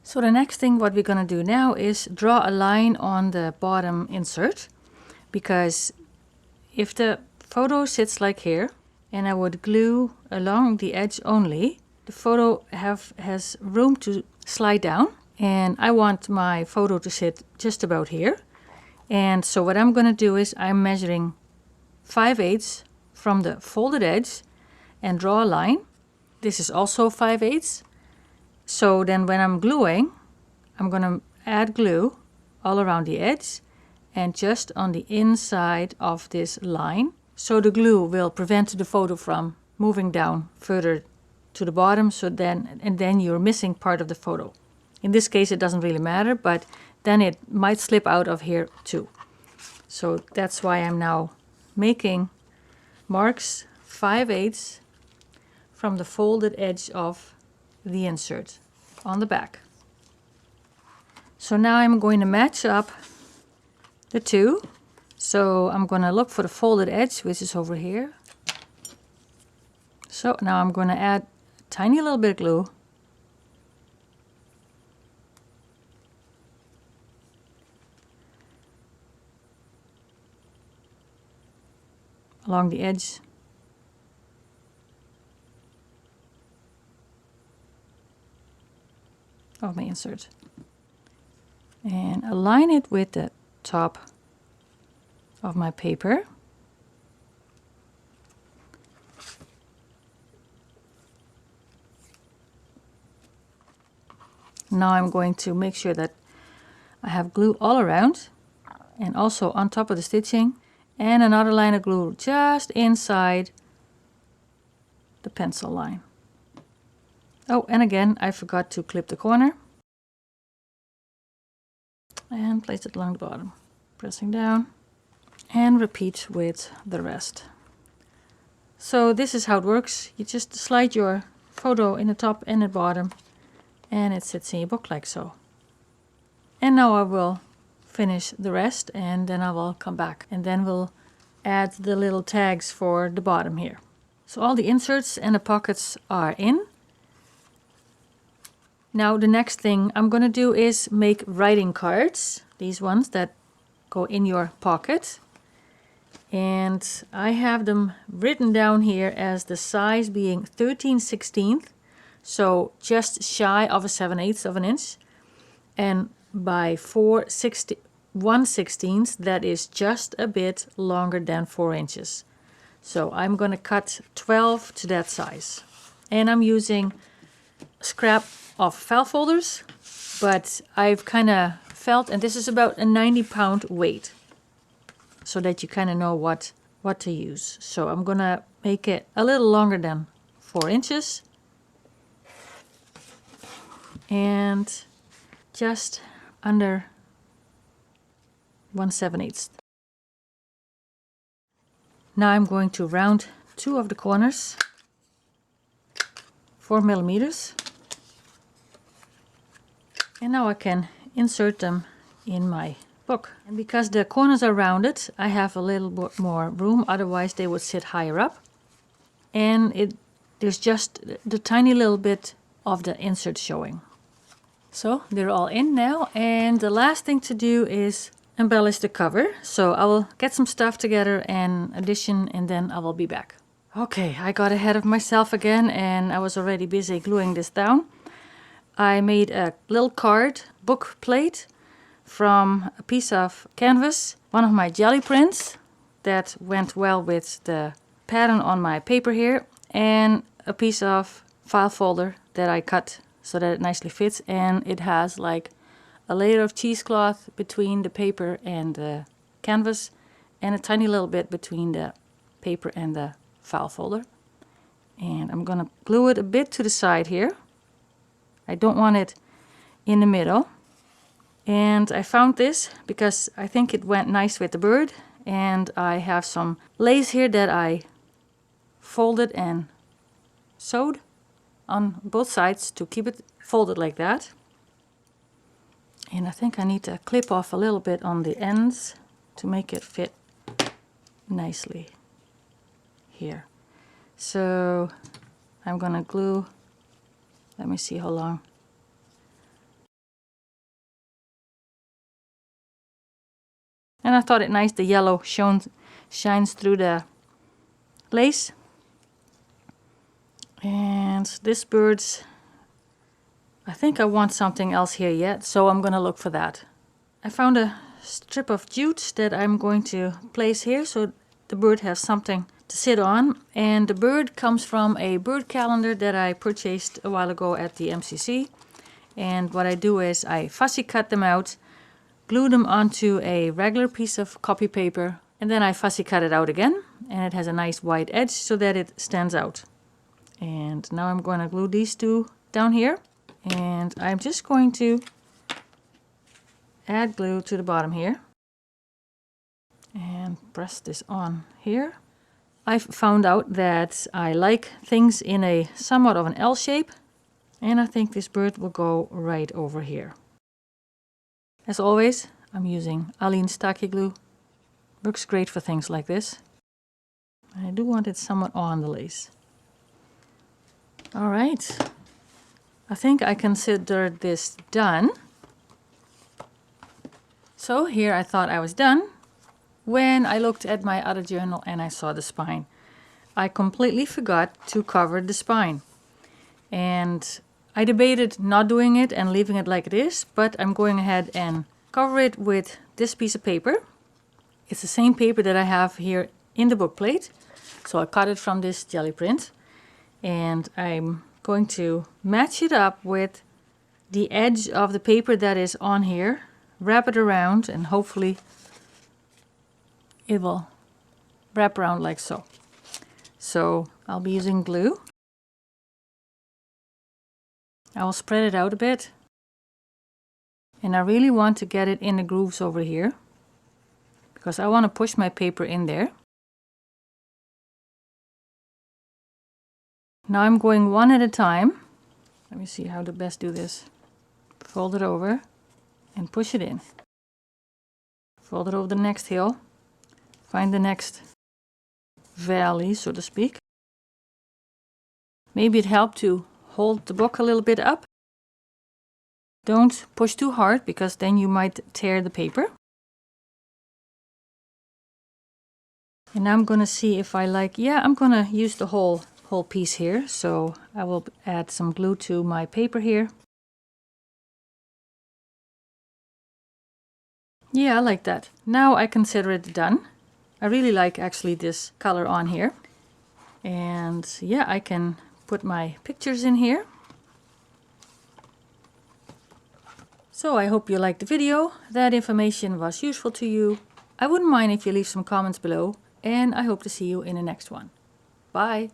So the next thing what we're going to do now is draw a line on the bottom insert, because if the photo sits like here and I would glue along the edge only, the photo has room to slide down, and I want my photo to sit just about here. And so what I'm going to do is I'm measuring 5/8 from the folded edge and draw a line. This is also 5/8. So then when I'm gluing, I'm going to add glue all around the edge and just on the inside of this line. So the glue will prevent the photo from moving down further to the bottom, so then you're missing part of the photo. In this case it doesn't really matter, but then it might slip out of here too. So that's why I'm now making marks 5/8 from the folded edge of the insert on the back. So now I'm going to match up the two. So I'm going to look for the folded edge, which is over here. So now I'm going to add a tiny little bit of glue. Along the edge. Of my insert. And align it with the top of my paper. Now I'm going to make sure that I have glue all around and also on top of the stitching, and another line of glue just inside the pencil line. Oh, and again, I forgot to clip the corner. And place it along the bottom. Pressing down. And repeat with the rest. So this is how it works. You just slide your photo in the top and the bottom, and it sits in your book like so. And now I will finish the rest, and then I will come back. And then we'll add the little tags for the bottom here. So all the inserts and the pockets are in. Now the next thing I'm going to do is make writing cards. These ones that go in your pocket. And I have them written down here as the size being 13/16, so just shy of a 7/8 of an inch, and by 1/16, that is just a bit longer than 4 inches. So I'm going to cut 12 to that size, and I'm using scrap of file folders, but I've kind of felt, and this is about a 90-pound weight, so that you kind of know what to use. So I'm going to make it a little longer than 4 inches. And just under 1/7/8. Now I'm going to round 2 of the corners, 4 millimeters. And now I can insert them in my book. And because the corners are rounded, I have a little bit more room, otherwise they would sit higher up. And there's just the tiny little bit of the insert showing. So they're all in now, and the last thing to do is embellish the cover. So I will get some stuff together and addition, and then I will be back. Okay, I got ahead of myself again, and I was already busy gluing this down. I made a little card book plate from a piece of canvas, one of my jelly prints that went well with the pattern on my paper here, and a piece of file folder that I cut so that it nicely fits, and it has like a layer of cheesecloth between the paper and the canvas, and a tiny little bit between the paper and the file folder. And I'm gonna glue it a bit to the side here. I don't want it in the middle. And I found this because I think it went nice with the bird, and I have some lace here that I folded and sewed on both sides to keep it folded like that. And I think I need to clip off a little bit on the ends to make it fit nicely here. So I'm gonna glue, let me see how long. And I thought it nice, the yellow shines through the lace. And this bird's, I think I want something else here yet, so I'm gonna look for that. I found a strip of jute that I'm going to place here so the bird has something to sit on. And the bird comes from a bird calendar that I purchased a while ago at the MCC. And what I do is I fussy cut them out, glue them onto a regular piece of copy paper, and then I fussy cut it out again, and it has a nice white edge so that it stands out. And now I'm going to glue these two down here, and I'm just going to add glue to the bottom here and press this on here. I've found out that I like things in a somewhat of an L shape, and I think this bird will go right over here. As always, I'm using Aleene's Tacky glue. Works great for things like this. I do want it somewhat on the lace. All right, I think I consider this done. So here I thought I was done when I looked at my other journal and I saw the spine. I completely forgot to cover the spine. And I debated not doing it and leaving it like it is, but I'm going ahead and cover it with this piece of paper. It's the same paper that I have here in the book plate. So I cut it from this jelly print. And I'm going to match it up with the edge of the paper that is on here, wrap it around, and hopefully it will wrap around like so. So I'll be using glue. I will spread it out a bit. And I really want to get it in the grooves over here, because I want to push my paper in there. Now I'm going one at a time. Let me see how to best do this. Fold it over and push it in. Fold it over the next hill. Find the next valley, so to speak. Maybe it helped to hold the book a little bit up. Don't push too hard, because then you might tear the paper. And now I'm going to see if I like, yeah, I'm going to use the whole piece here. So I will add some glue to my paper here. Yeah, I like that. Now I consider it done. I really like actually this color on here. And yeah, I can put my pictures in here. So I hope you liked the video, that information was useful to you. I wouldn't mind if you leave some comments below, and I hope to see you in the next one. Bye!